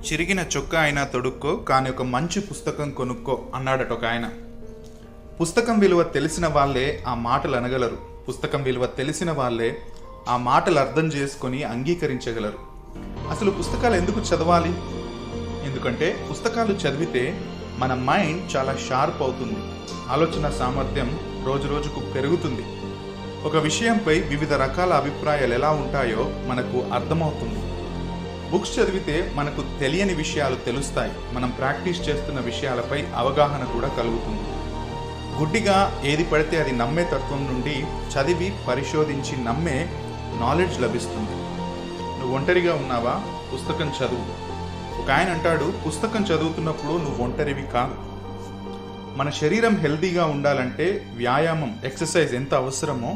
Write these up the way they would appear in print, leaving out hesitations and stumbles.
చిరిగిన చొక్కా అయినా తొడుక్కో, కానీ ఒక మంచి పుస్తకం కొనుక్కో అన్నాడట ఒక ఆయన. పుస్తకం విలువ తెలిసిన వాళ్ళే ఆ మాటలు అనగలరు. పుస్తకం విలువ తెలిసిన వాళ్ళే ఆ మాటలు అర్థం చేసుకొని అంగీకరించగలరు. అసలు పుస్తకాలు ఎందుకు చదవాలి? ఎందుకంటే పుస్తకాలు చదివితే మన మైండ్ చాలా షార్ప్ అవుతుంది. ఆలోచన సామర్థ్యం రోజు రోజుకు పెరుగుతుంది. ఒక విషయంపై వివిధ రకాల అభిప్రాయాలు ఎలా ఉంటాయో మనకు అర్థమవుతుంది. బుక్స్ చదివితే మనకు తెలియని విషయాలు తెలుస్తాయి. మనం ప్రాక్టీస్ చేస్తున్న విషయాలపై అవగాహన కూడా కలుగుతుంది. గుడ్డిగా ఏది పడితే అది నమ్మే తత్వం నుండి చదివి పరిశోధించి నమ్మే నాలెడ్జ్ లభిస్తుంది. నువ్వు ఒంటరిగా ఉన్నావా? పుస్తకం చదువు. ఒక ఆయన అంటాడు, పుస్తకం చదువుతున్నప్పుడు నువ్వు ఒంటరివి కాదు. మన శరీరం హెల్తీగా ఉండాలంటే వ్యాయామం, ఎక్సర్సైజ్ ఎంత అవసరమో,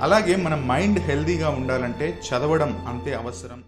అలాగే మన మైండ్ హెల్తీగా ఉండాలంటే చదవడం అంతే అవసరం.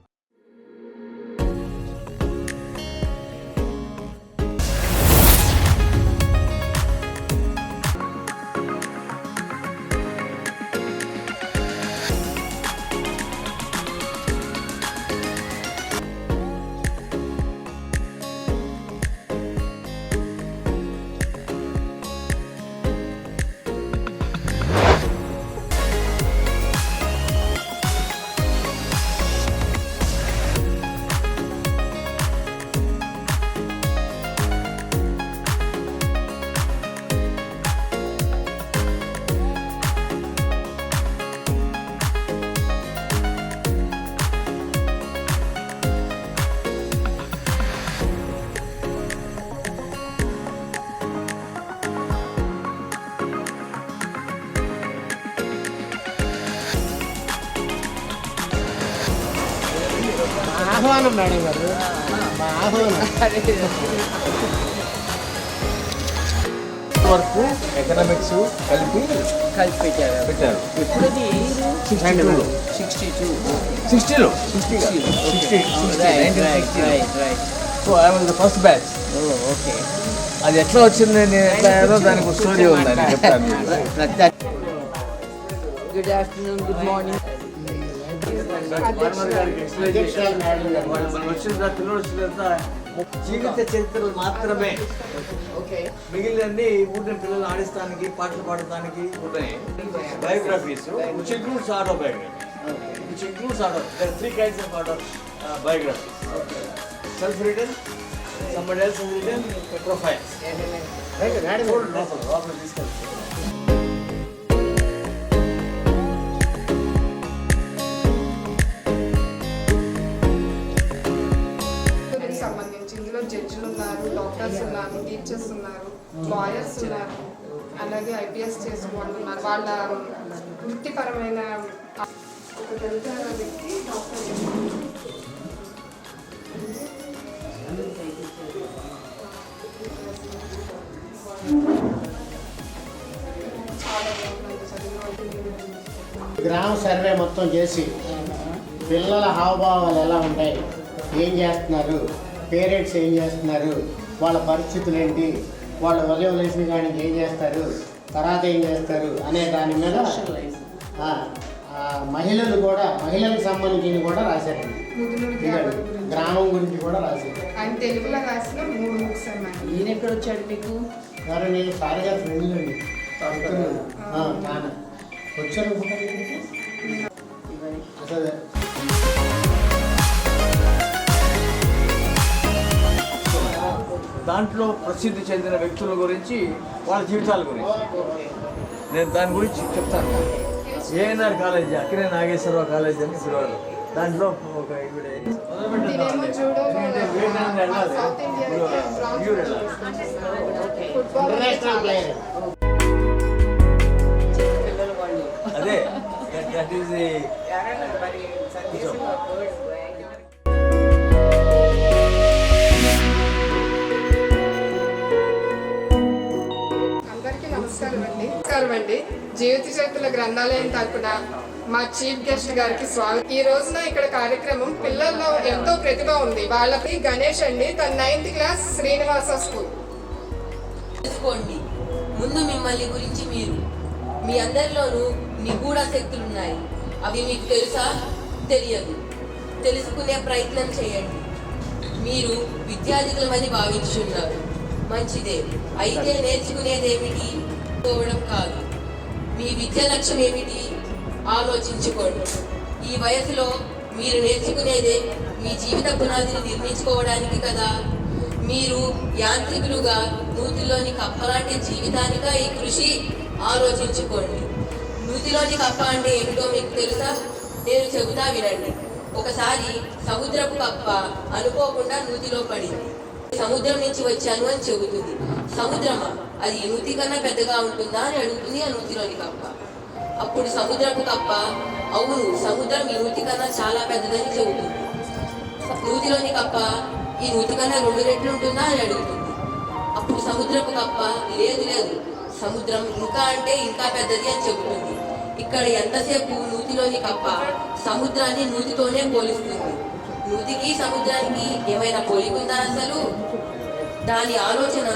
ఆహ్వానం మేడం గారు, మా ఆహ్వానం వరకు ఎకనామిక్స్ కలిపి పెట్టారు. ఎప్పుడది 60లో so I was the first batch. Okay, అది ఎట్లా వచ్చింది, నేను ఎట్లా అయ్యారో దానికి స్టోరీ ఉందని చెప్తాను. Good afternoon, good morning. జీవిత చరిత్రలు మాత్రమే, మిగిలినన్ని ఊరిన పిల్లలు ఆడిస్తానికి, పాటలు పాడటానికి ఉంటాయి. Biographies which includes autobiography, which includes there are three kinds of biographies. Self-written, somebody else has written, profiles. లోపల తీసుకెళ్తారు. సంబంధించి ఇందులో జడ్జిలు ఉన్నారు, డాక్టర్స్ ఉన్నారు, టీచర్స్ ఉన్నారు, లాయర్స్ ఉన్నారు, అలాగే ఐపీఎస్ చేసిన వాళ్ళు ఉన్నారు. వాళ్ళ వృత్తిపరమైన ఒక తెలిసిన వ్యక్తి డాక్టర్. గ్రామ సర్వే మొత్తం చేసి పిల్లల హావభావాలు ఎలా ఉంటాయి, ఏం చేస్తున్నారు, పేరెంట్స్ ఏం చేస్తున్నారు, వాళ్ళ పరిస్థితులు ఏంటి, వాళ్ళ ఉదయం లేచిన కానీ ఏం చేస్తారు, తర్వాత ఏం చేస్తారు అనే దాని మీద మహిళలు కూడా, మహిళలకు సంబంధించి కూడా రాశారండి. గ్రామం గురించి కూడా రాశారు. ఆయన తెలుగులో రాసిన 3 బుక్స్ అన్నమాట. ఈయన ఎక్కడ వచ్చాడు మీకు? సరే, నేను సారీ గారు ఫ్రెండ్ అండి, వచ్చారు అసలు. దాంట్లో ప్రసిద్ధి చెందిన వ్యక్తుల గురించి, వాళ్ళ జీవితాల గురించి నేను దాని గురించి చెప్తాను. ఏఎన్ఆర్ కాలేజీ, అక్కడే నాగేశ్వరరావు కాలేజీ అని పిలవాలి. దాంట్లో ఒక అదే దట్ ఈస్ నమస్కారం అండి. జీవిత చరిత్రల గ్రంథాలయం తరపున మా చీఫ్ గెస్ట్ గారికి స్వాగతం. ఈ రోజున ఇక్కడ కార్యక్రమం, పిల్లల్లో ఎంతో ప్రతిభ ఉంది. వాళ్ళకి గణేష్ అండి, తన 9th క్లాస్, శ్రీనివాస స్కూల్. తెలుసుకోండి, ముందు మిమ్మల్ని గురించి మీ అందరిలోనూ నిగూఢ శక్తులున్నాయి. అవి మీకు తెలుసా? తెలియదు. తెలుసుకునే ప్రయత్నం చేయండి. మీరు విద్యార్థులమని భావించున్నారు. మంచిదే. అయితే నేర్చుకునేదేమిటి? పోవడం కాదు. మీ విద్య లక్ష్యం ఏమిటి? ఆలోచించుకోండి. ఈ వయసులో మీరు నేర్చుకునేదే మీ జీవిత పునాదిని నిర్మించుకోవడానికి కదా. మీరు యాంత్రికులుగా నూతిలోని కప్పలాంటి జీవితానికా ఈ కృషి? ఆలోచించుకోండి. నూతిలోని కప్ప అంటే ఏమిటో మీకు తెలుసా? నేను చెబుతా వినండి. ఒకసారి సముద్రపు కప్ప అనుకోకుండా నూతిలో పడింది. సముద్రం నుంచి వచ్చాను అని చెబుతుంది. సముద్రమా, అది నూతి కన్నా పెద్దగా ఉంటుందా అని అడుగుతుంది ఆ నూతిలోని కప్ప. అప్పుడు సముద్రపు కప్ప, అవును, సముద్రం ఈ నూతి కన్నా చాలా పెద్దదని చెబుతుంది. నూతిలోని కప్ప, ఈ నూతి కన్నా 2 రెట్లు ఉంటుందా అని అడుగుతుంది. అప్పుడు సముద్రపు కప్ప, లేదు లేదు, సముద్రం ఇంకా అంటే ఇంకా పెద్దది అని చెబుతుంది. ఇక్కడ ఎంతసేపు నూతిలోని కప్ప సముద్రాన్ని నూతితోనే పోలిస్తుంది. నూతికి సముద్రానికి ఏమైనా పోలికుందా అసలు? దాని ఆలోచన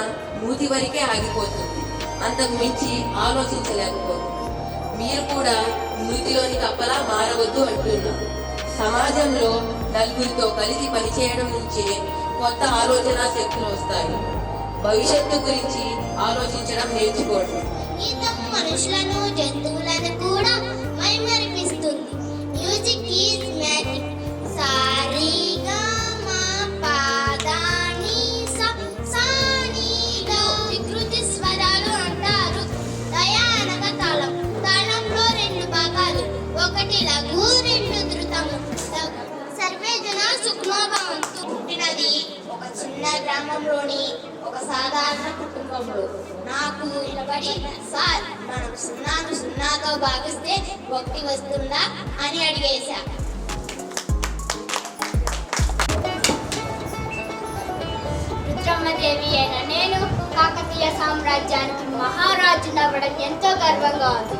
నూతి వరకే ఆగిపోతుంది, అంతకు మించి ఆలోచించలేకపోతుంది. మీరు కూడా నూతిలోని కప్పలా మారవద్దు అంటున్నా. సమాజంలో నలుగురితో కలిసి పనిచేయడం నుంచే కొత్త ఆలోచన శక్తులు వస్తాయి. భవిష్యత్తు గురించి ఆలోచించడం నేర్చుకోండి. గీతము మనుషులను జంతువులను కూడా మైమరిపిస్తుంది. Music is magic. సారీగా మా పాదాని సానీగా వికృతి స్వరాలు అంటారు. దయానక తాళం. తాళంలో 2 భాగాలు, 1 లఘు 2 ధృతము. సర్వే జన సుఖనోభవంతు. పుట్టినది ఒక చిన్న గ్రామంలోని ఒక సాధారణ కుటుంబంలో. నాకు నిలబడి, సార్ మనం 0ను 0తో భాగిస్తే 1 వస్తుందా అని అడిగేశా. రుద్రమ్మదేవి అయిన నేను కాకతీయ సామ్రాజ్యానికి మహారాజునవ్వడం ఎంతో గర్వంగా ఉంది.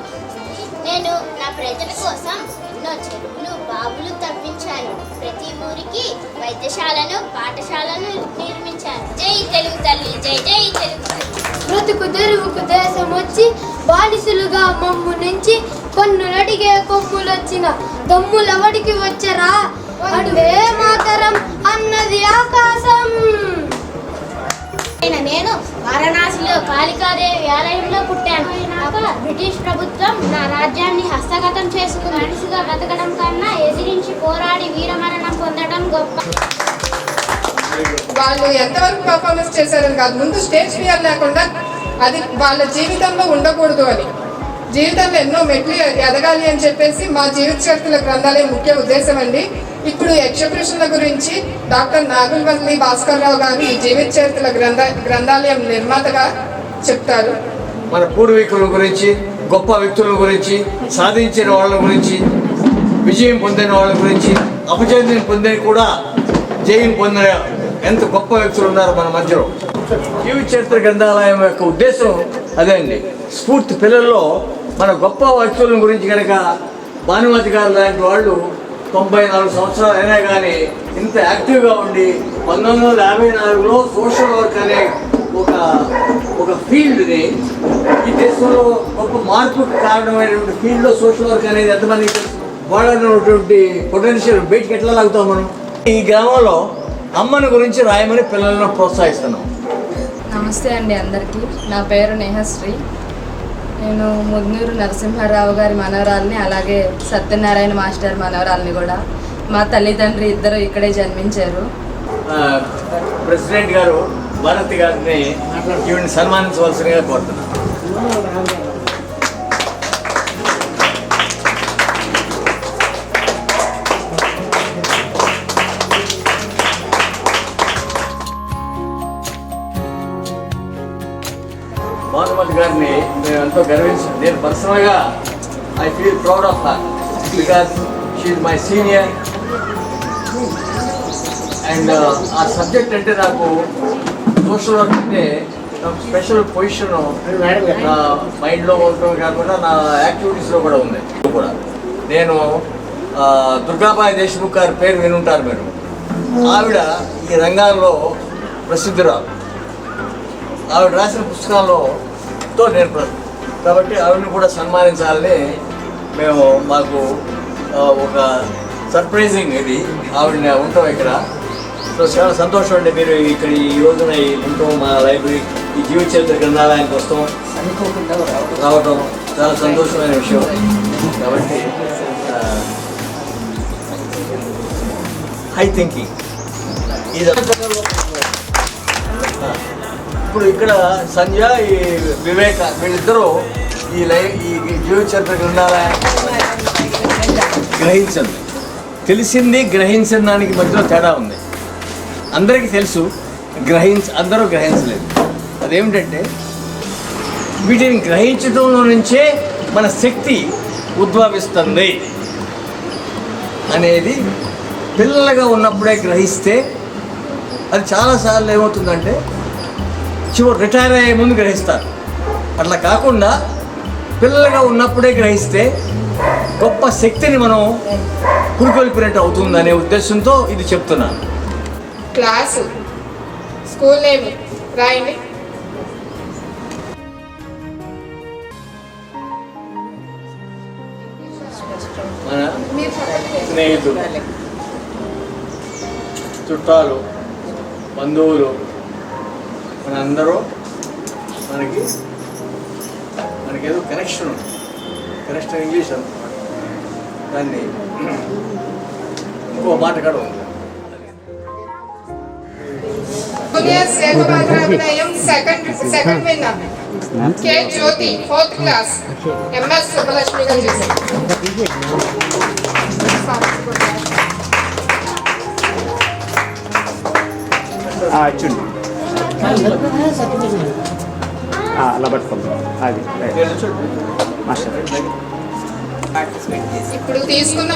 నేను నా ప్రజల కోసం ఎన్నో చెరువులు, బావులు తవ్వించాను. ప్రతి ఊరికి వైద్యశాలను, పాఠశాలను నిర్మించాను. జై తెలుగు తల్లి, జై జై తెలుగు తల్లి. బ్రతుకు తెరువుకు దేశం వచ్చి బానిసులుగా మమ్ము నుంచి కొన్నులడిగే కొమ్ములొచ్చిన దమ్ములవడికి వచ్చరా అడువే మాతరం అన్నది ఆకాశం. నేను వారణాసిలో కాళికాదేవి ఆలయంలో పుట్టాను. బ్రిటిష్ ప్రభుత్వం నా రాజ్యాన్ని హస్తగతం చేసుకుని మనిషిగా బతకడం కన్నా ఎదిరించి పోరాడి వీరమరణం పొందడం గొప్ప. వాళ్ళు ఎంతవరకు పర్ఫార్మెన్స్ చేశారని కాదు, ముందు స్టేజ్ ఫియర్ లేకుండా అది వాళ్ళ జీవితంలో ఉండకూడదు అని, జీవితంలో ఎన్నో మెట్లు ఎదగాలి అని చెప్పేసి మా జీవిత చరిత్రల గ్రంథాలయం ముఖ్య ఉద్దేశం అండి. ఇప్పుడు యక్షప్రశ్నల గురించి డాక్టర్ నాగులవల్లి భాస్కర్రావు గారు ఈ జీవిత చరిత్రల గ్రంథాలయం నిర్మాతగా చెప్తారు. మన పూర్వీకుల గురించి, గొప్ప వ్యక్తుల గురించి, సాధించిన వాళ్ళ గురించి, విజయం పొందిన వాళ్ళ గురించి, అపజయం పొందిన కూడా జయం పొందిన ఎంత గొప్ప వ్యక్తులు ఉన్నారు మన మధ్యలో. జీవిత చరిత్ర గ్రంథాలయం యొక్క ఉద్దేశం అదే అండి. స్ఫూర్తి పిల్లల్లో మన గొప్ప వ్యక్తుల గురించి కనుక భానుమతి గారు లాంటి వాళ్ళు 94 సంవత్సరాలు అయినా కానీ ఇంత యాక్టివ్గా ఉండి 1954లో సోషల్ వర్క్ అనే ఒక ఫీల్డ్ని ఈ దేశంలో గొప్ప మార్పుకు కారణమైనటువంటి ఫీల్డ్లో సోషల్ వర్క్ అనేది ఎంతమందికి తెలుసు? వాళ్ళటువంటి పొటెన్షియల్ బయటికి ఎట్లా లాగుతాం మనం? ఈ గ్రామంలో అమ్మని గురించి రాయమని పిల్లలను ప్రోత్సహిస్తున్నాం. నమస్తే అండి అందరికీ. నా పేరు నేహశ్రీ. నేను ముద్నూరు నరసింహారావు గారి మనవరాల్ని, అలాగే సత్యనారాయణ మాస్టర్ మనవరాల్ని కూడా. మా తల్లిదండ్రి ఇద్దరు ఇక్కడే జన్మించారు. ప్రెసిడెంట్ గారు భారతి గారిని ఈవిని సన్మానించవలసిందిగా కోరుతున్నాను. భానుమతి గారిని మేము ఎంతో గర్వించాం. నేను పర్సనల్గా I feel proud of her because she's my senior. And ఆ సబ్జెక్ట్ అంటే నాకు సోషల్ వర్క్ అంటే నాకు స్పెషల్ పొజిషన్ నా మైండ్లో ఉండటం కాకుండా నా యాక్టివిటీస్లో కూడా ఉంది. కూడా నేను దుర్గాబాయి దేశ్ముఖ్ గారి పేరు వినుంటారు మీరు. ఆవిడ ఈ రంగాల్లో ప్రసిద్ధురాలు. ఆవిడ రాసిన పుస్తకాలతో నేను కాబట్టి ఆవిడని కూడా సన్మానించాలని మాకు ఒక సర్ప్రైజింగ్ ఇది ఆవిడని ఉంటాం ఇక్కడ. సో చాలా సంతోషం అండి మీరు ఇక్కడ ఈ రోజున ఈ ఉండటం, మా లైబ్రరీ ఈ జీవిత చరిత్ర గ్రంథాలయానికి వస్తాం రావటం చాలా సంతోషమైన విషయం. కాబట్టి హై థింకింగ్ ఇది. ఇప్పుడు ఇక్కడ సంజయ్ ఈ వివేక వీళ్ళిద్దరూ ఈ జీవిత చరిత్ర గ్రంథాలయాన్ని గ్రహించండి. తెలిసింది గ్రహించిన దానికి మధ్యలో తేడా ఉంది. అందరికీ తెలుసు, అందరూ గ్రహించలేదు. అదేమిటంటే వీటిని గ్రహించడంలో నుంచే మన శక్తి ఉద్భవిస్తుంది అనేది పిల్లలుగా ఉన్నప్పుడే గ్రహిస్తే అది చాలాసార్లు ఏమవుతుందంటే చివరి రిటైర్ అయ్యే ముందు గ్రహిస్తారు. అట్లా కాకుండా పిల్లలుగా ఉన్నప్పుడే గ్రహిస్తే గొప్ప శక్తిని మనం పురికొల్పినట్టు అవుతుంది అనే ఉద్దేశంతో ఇది చెప్తున్నాను. క్లాసు స్కూల్ నేమ్ రాయండి. మన స్నేహితులు, చుట్టాలు, బంధువులు మనందరూ మనకేదో కనెక్షన్ ఉంది. కనెక్షన్ ఇంగ్లీష్ అనుకుంటాం, దాన్ని ఇంకో మాట కూడా ఉంది. సెకండ్ విన్నర్ కే జ్యోతి 4th క్లాస్ ఎంఎస్ సుబ్బలక్ష్మి గారు చేశారు. అలా పట్టుకోండి. అది ఇప్పుడు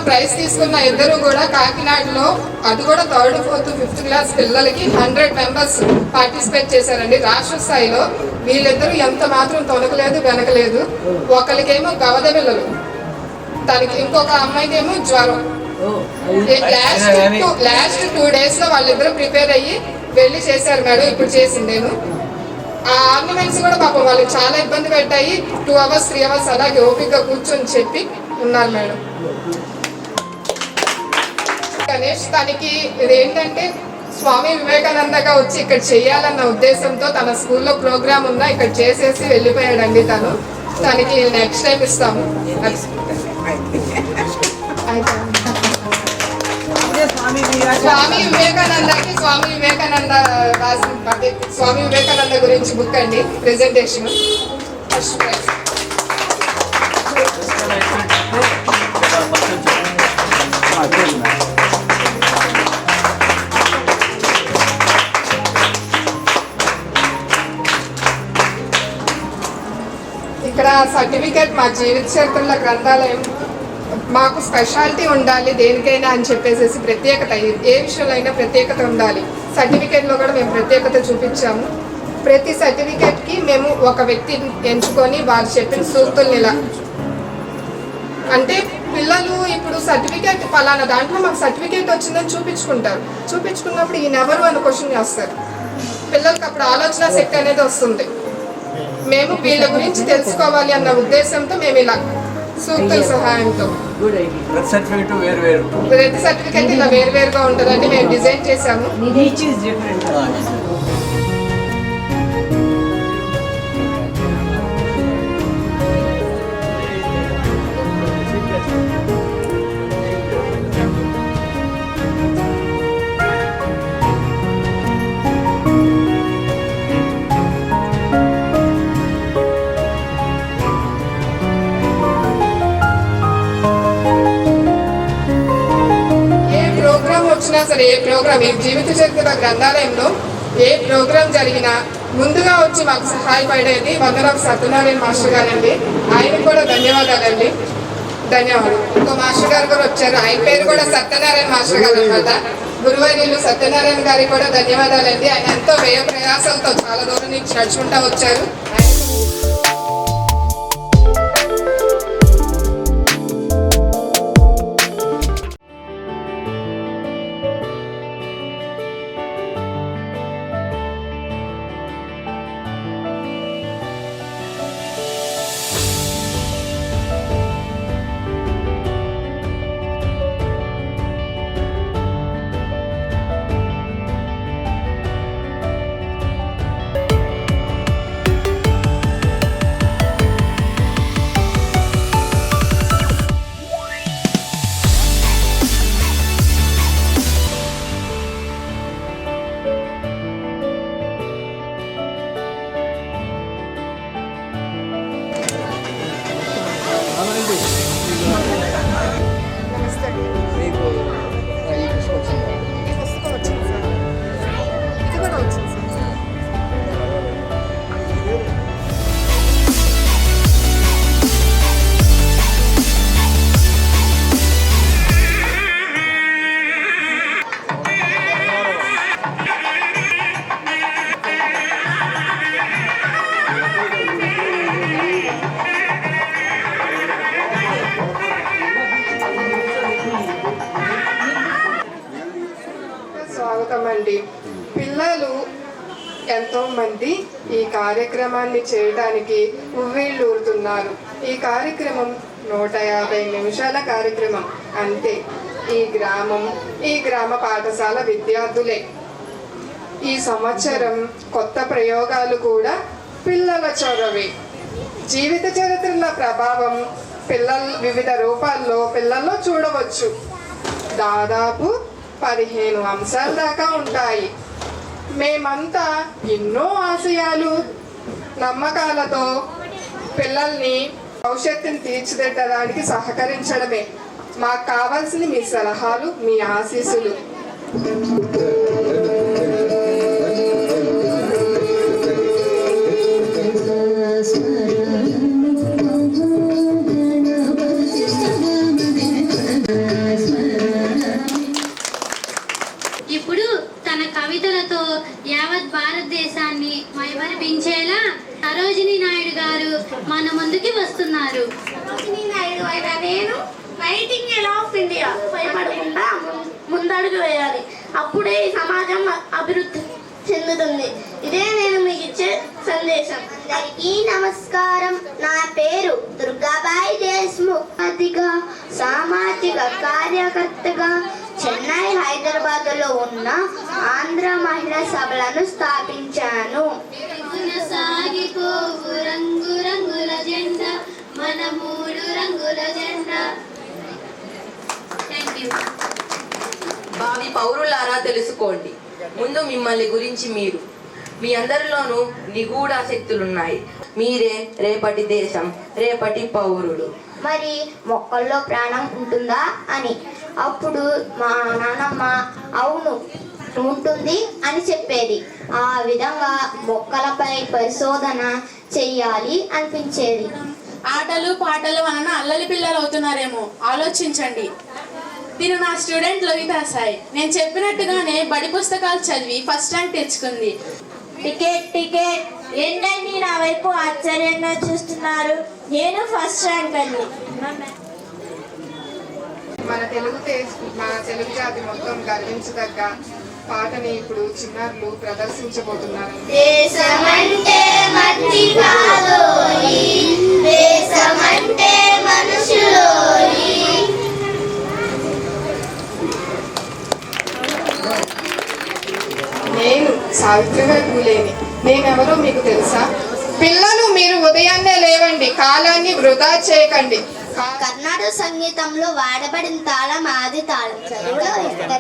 ప్రైజ్ తీసుకున్న ఇద్దరు కూడా కాకినాడలో, అది కూడా 3rd, 4th, 5th క్లాస్ పిల్లలకి 100 మెంబర్స్ పార్టిసిపేట్ చేశారండి రాష్ట్ర స్థాయిలో. వీళ్ళిద్దరూ ఎంత మాత్రం తొనకలేదు వెనకలేదు. ఒకరికేమో గవద పిల్లలు, దానికి ఇంకొక అమ్మాయికేమో జ్వరం. లాస్ట్ 2 days లో వాళ్ళిద్దరూ ప్రిపేర్ అయ్యి వెళ్ళి చేశారు మేడం. ఇప్పుడు చేసింది నేను ఆ ఆర్నమెంట్స్ కూడా పాపం వాళ్ళకి చాలా ఇబ్బంది పెట్టాయి. 2 hours 3 hours అలాగే ఓపికగా కూర్చొని చెప్పి ఉన్నారు మేడం. గణేష్ తనకి ఇదేంటంటే స్వామి వివేకానందగా వచ్చి ఇక్కడ చెయ్యాలన్న ఉద్దేశంతో తన స్కూల్లో ప్రోగ్రామ్ ఉన్నా ఇక్కడ చేసేసి వెళ్ళిపోయాడండి. తనకి నెక్స్ట్ టైం ఇస్తాము. స్వామి వివేకానంద రాసిన స్వామి వివేకానంద గురించి బుక్ అండి. Presentation first prize. ఇక్కడ సర్టిఫికేట్ మా జీవిత చరిత్రల గ్రంథాలయం మాకు స్పెషాలిటీ ఉండాలి దేనికైనా అని చెప్పేసి ప్రత్యేకత, ఏ విషయంలో అయినా ప్రత్యేకత ఉండాలి. సర్టిఫికేట్లో కూడా మేము ప్రత్యేకత చూపించాము. ప్రతి సర్టిఫికేట్కి మేము ఒక వ్యక్తిని ఎంచుకొని వారు చెప్పిన సూక్తుల్ని ఇలా అంటే పిల్లలు ఇప్పుడు సర్టిఫికేట్ పలానా దాంట్లో మాకు సర్టిఫికేట్ వచ్చిందని చూపించుకున్నప్పుడు ఈయనెవరు అని క్వశ్చన్ చేస్తారు. పిల్లలకి అప్పుడు ఆలోచన శక్తి అనేది వస్తుంది. మేము వీళ్ళ గురించి తెలుసుకోవాలి అన్న ఉద్దేశంతో మేము ఇలా సూక్తుల సహాయంతో ప్రతి సర్టిఫికేట్ ఇలా వేరువేరుగా ఉంటుందండి. మేము డిజైన్ చేసాము. సరే ఏ ప్రోగ్రామ్ ఈ జీవిత చరిత్ర గ్రంథాలయంలో ఏ ప్రోగ్రాం జరిగినా ముందుగా వచ్చి మాకు సహాయపడేది వందరాపు సత్యనారాయణ మాస్టర్ గారండి. ఆయనకు కూడా ధన్యవాదాలండి. ధన్యవాదాలు. ఇంకో మాస్టర్ గారు కూడా వచ్చారు, ఆయన పేరు కూడా సత్యనారాయణ మాస్టర్ గారు అనమాట. గురువర్యులు సత్యనారాయణ గారికి కూడా ధన్యవాదాలండి. ఆయన ఎంతో వ్యయ ప్రయాసాలతో చాలా దూరం నుంచి నడుచుకుంటూ వచ్చారు. పిల్లలు ఎంతోమంది ఈ కార్యక్రమాన్ని చేయడానికి ఉవ్విళ్ళూరుతున్నారు. ఈ కార్యక్రమం 150 నిమిషాల కార్యక్రమం అంతే. ఈ గ్రామ పాఠశాల విద్యార్థులే. ఈ సంవత్సరం కొత్త ప్రయోగాలు కూడా పిల్లల చొరవే. జీవిత చరిత్రల ప్రభావం వివిధ రూపాల్లో పిల్లల్లో చూడవచ్చు. దాదాపు 15 అంశాల దాకా ఉంటాయి. మేమంతా ఎన్నో ఆశయాలు, నమ్మకాలతో పిల్లల్ని భవిష్యత్తుని తీర్చిదిద్దడానికి సహకరించడమే. మాకు కావాల్సింది మీ సలహాలు, మీ ఆశీస్సులు. ఇప్పుడు తన కవితలతో యావత్ భారతదేశాన్ని మైమరిపించేలా సరోజినీ నాయుడు గారు మన ముందుకి వస్తున్నారు. సరోజినీ నాయుడు అయిన నేను నైటింగేల్ ఆఫ్ ఇండియా భయపడకుండా ముందడుగు వేయాలి. అప్పుడే ఈ సమాజం అభివృద్ధి చెందుతుంది. ఇదే నేను మీకు ఇచ్చే సందేశం. అందరికీ నమస్కారం. నా పేరు దుర్గాబాయి దేశ్ముఖ్. సామాజిక కార్యకర్తగా చెన్నై, హైదరాబాద్లో ఉన్న ఆంధ్ర మహిళా సభలను స్థాపించాను. సాగిపోవు రంగు రంగుల జెండా, మన 3 రంగుల జెండా. Thank you. భావి పౌరులారా తెలుసుకోండి, ముందు మిమ్మల్ని గురించి మీరు. మీ అందరిలోనూ నిగూఢ శక్తులున్నాయి. మీరే రేపటి దేశం, రేపటి పౌరులు. మరి మొక్కల్లో ప్రాణం ఉంటుందా అని అప్పుడు మా నాన్నమ్మ అవును ఉంటుంది అని చెప్పేది. ఆ విధంగా మొక్కలపై పరిశోధన చెయ్యాలి అనిపించేది. ఆటలు పాటలు వలన అల్లరి పిల్లలు అవుతున్నారేమో ఆలోచించండి. నేను నా స్టూడెంట్ లోహితా సాయి. నేను చెప్పినట్టుగానే బడి పుస్తకాలు చదివి ఫస్ట్ ర్యాంక్ తెచ్చుకుంది. టికెట్ టికెట్ ఏంటండి నా వైపు ఆశ్చర్యంగా చూస్తున్నారు? నేను ఫస్ట్ ర్యాంక్ అండి. మన తెలుగు జాతి మొత్తం గర్వించదగ్గ పాటని ఇప్పుడు చిన్నారులు ప్రదర్శించబోతున్నారు. దేశమంటే మట్టి కాదోయి, దేశమంటే మనుషులోయి. నేను సావిత్రిబాయి పూలేని. నేనెవరో మీకు తెలుసా? పిల్లలు, మీరు ఉదయాన్నే లేవండి, కాలాన్ని వృధా చేయకండి. కర్ణాటక సంగీతంలో వాడబడిన తాళం ఆది తాళం. చదువులో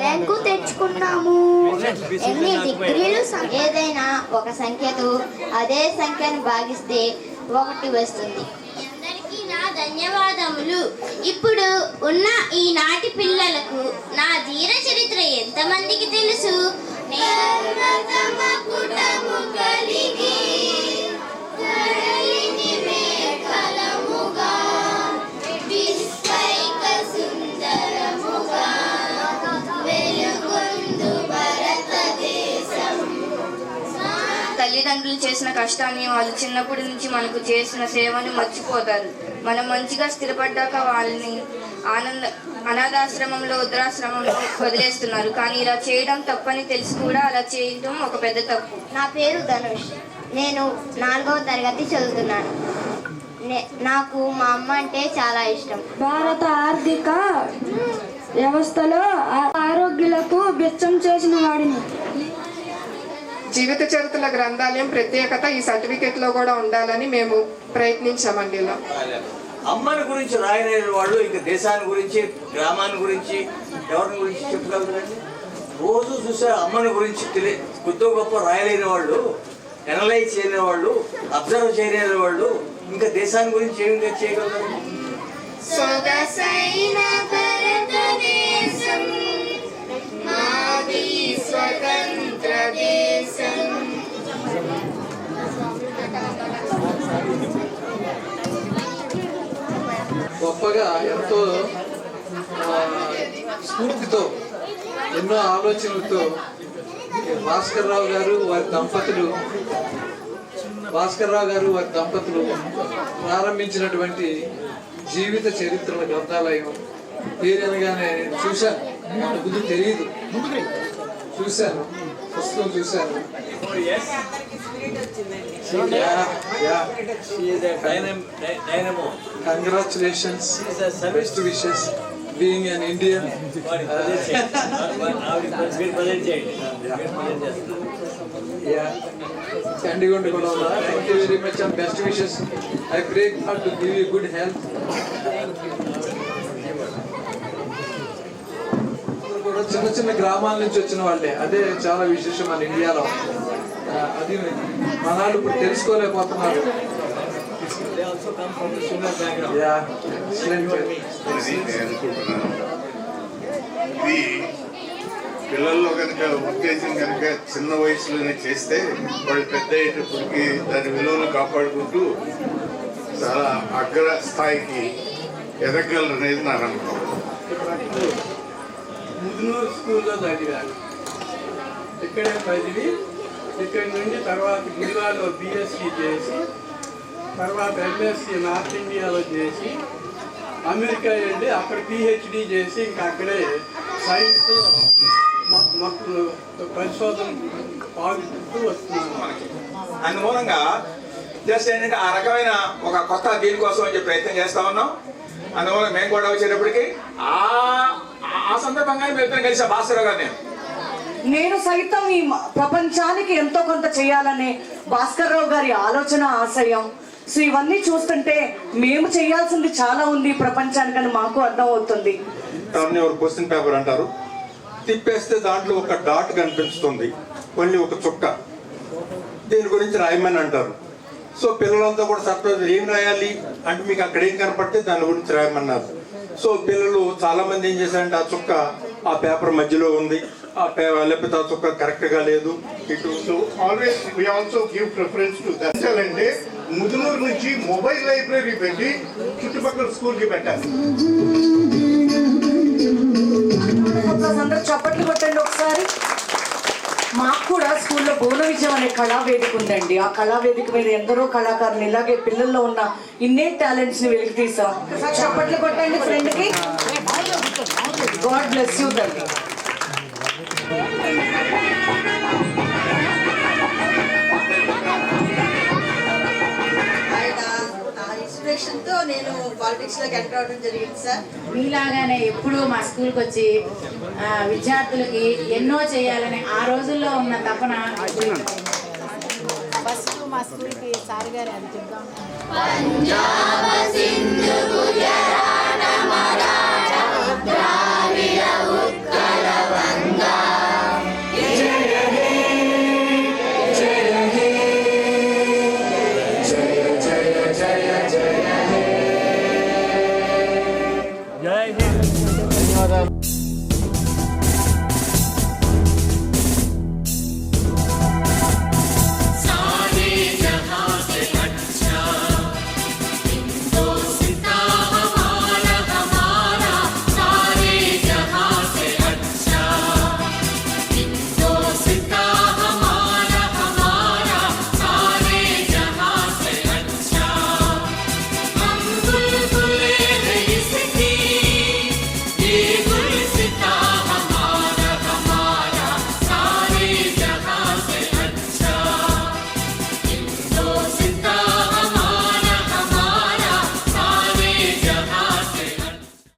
ర్యాంకు తెచ్చుకున్నాము. ఎన్ని డిగ్రీలు? ఏదైనా ఒక సంఖ్యతో అదే సంఖ్యను భాగిస్తే 1 వస్తుంది. అందరికీ నా ధన్యవాదములు. ఇప్పుడు ఉన్న ఈనాటి పిల్లలకు నా ధీర చరిత్ర ఎంతమందికి తెలుసు? తల్లిదండ్రులు చేసిన కష్టాన్ని, వాళ్ళు చిన్నప్పటి నుంచి మనకు చేసిన సేవని మర్చిపోతారు. మనం మంచిగా స్థిరపడ్డాక వాళ్ళని అనాథాశ్రమంలో, వృద్ధాశ్రమంలో వదిలేస్తున్నారు. కానీ ఇలా చేయడం తప్పని తెలిసి కూడా అలా చేయడం ఒక పెద్ద తప్పు. నా పేరు ధనుష్. నేను 4వ తరగతి చదువుతున్నాను. నాకు మా అమ్మ అంటే చాలా ఇష్టం. భారత ఆర్థిక వ్యవస్థలో ఆరోగ్యులకు బిచ్చం చేసిన వాడిని. జీవిత చరిత్రల గ్రంథాలయం ప్రత్యేకత ఈ సర్టిఫికెట్ లో కూడా ఉండాలని మేము ప్రయత్నించామండి. ఇలా అమ్మని గురించి రాయలేని వాళ్ళు ఇంకా దేశాన్ని గురించి, గ్రామాన్ని గురించి, ఎవరిని గురించి చెప్పగలుగుతారండి? రోజు చూసే అమ్మని గురించి కొద్ది గొప్ప రాయలేని వాళ్ళు, ఎనలైజ్ చేయలేని వాళ్ళు, అబ్జర్వ్ చేయలేని వాళ్ళు ఇంకా దేశాన్ని గురించి ఏం చేయగలుగుతారు? సొగసైన భారతదేశం మాది స్వతంత్ర దేశం. గొప్పగా ఎంతో స్ఫూర్తితో, ఎన్నో ఆలోచనలతో భాస్కర్ రావు గారు వారి దంపతులు ప్రారంభించినటువంటి జీవిత చరిత్రల గ్రంథాలయం పేరనగానే చూశాను. ముందు తెలియదు, చూశాను. పుస్తకం చూశాను. Congratulations, best wishes being an Indian. Chandigarh కూడా ఉన్నా. Thank you very much and best wishes. I pray God to give you good health. కూడా చిన్న చిన్న గ్రామాల నుంచి వచ్చిన వాళ్ళే, అదే చాలా విశేషం మన ఇండియాలో. అది మనాలు ఇప్పుడు తెలుసుకోలేకపోతున్నారు. ఇది పిల్లల్లో కనుక ఉత్తేజం కనుక చిన్న వయసులోనే చేస్తే వాళ్ళు పెద్ద అయ్యేటప్పటికి దాని విలువను కాపాడుకుంటూ చాలా అగ్ర స్థాయికి ఎదగలరు అనేది నా నమ్మకం. ముదునూరు స్కూల్లో చదివాను. ఇక్కడే చదివి ఇక్కడి నుండి తర్వాత గుడివాడలో బిఎస్సి చేసి తర్వాత ఎంఎస్సి నార్త్ ఇండియాలో చేసి అమెరికా వెళ్ళి అక్కడ పిహెచ్డి చేసి ఇంకా అక్కడే సైన్స్లో మొత్తం పరిశోధన పాల్గొంటూ వస్తున్నాను. అందుమూలంగా జస్ట్ ఏంటంటే ఆ రకమైన ఒక కొత్త దీనికోసం అని చెప్పి ప్రయత్నం చేస్తా ఉన్నాం. అందువల్ల మేము కూడా వచ్చేటప్పటికి ఆ సందర్భంగా మేము కలిసా భాస్కర్ గారు నేను సైతం ఈ ప్రపంచానికి ఎంతో కొంత చేయాలనే భాస్కర్ రావు గారి ఆలోచన, ఆశయం. సో ఇవన్నీ చూస్తుంటే మేము చేయాల్సింది చాలా ఉంది ప్రపంచానికని మాకు అర్థం అవుతుంది. క్వశ్చన్ పేపర్ అంటారు, తిప్పేస్తే దాంట్లో ఒక డాట్ కనిపిస్తుంది, మళ్ళీ ఒక చుక్క, దీని గురించి రాయమని అంటారు. సో పిల్లలంతా కూడా సర్ప్రైజ్ ఏం రాయాలి అంటే మీకు అక్కడ ఏం కనపడితే దాని గురించి రాయమన్నారు. సో పిల్లలు చాలా మంది ఏం చేశారంటే ఆ చుక్క ఆ పేపర్ మధ్యలో ఉంది, లేకపోతే ఆ చుక్క కరెక్ట్ గా లేదు. ఇటు always we also give preference to that. అంటే ముదునూరు నుంచి మొబైల్ లైబ్రరీ పెట్టి చుట్టుపక్కల స్కూల్ కి పెట్టాలి. అందరూ చప్పట్లు కొట్టండి ఒకసారి. మాకు కూడా స్కూల్లో బోన విజయం అనే కళావేదిక ఉందండి. ఆ కళావేదిక మీద ఎందరో కళాకారులు ఇలాగే పిల్లల్లో ఉన్న ఇన్నే టాలెంట్స్ ని వెలికి తీసాం. చప్పట్లు కొట్టండి ఫ్రెండ్ కి. గాడ్ బ్లెస్ యూ తండ్రి. ఇన్స్పిరేషన్తో నేను పాలిటిక్స్లోకి ఎంటర్ అవడం జరిగింది సార్. మీలాగానే ఎప్పుడూ మా స్కూల్కి వచ్చి విద్యార్థులకి ఎన్నో చేయాలని ఆ రోజుల్లో ఉన్న తపన. ఫస్ట్ మా స్కూల్కి సార్ గారు అది చెప్దాం. పంజాబ్ సింధు గుజరాత్ మరాఠా ద్రావిడ ఉత్కళ వంగా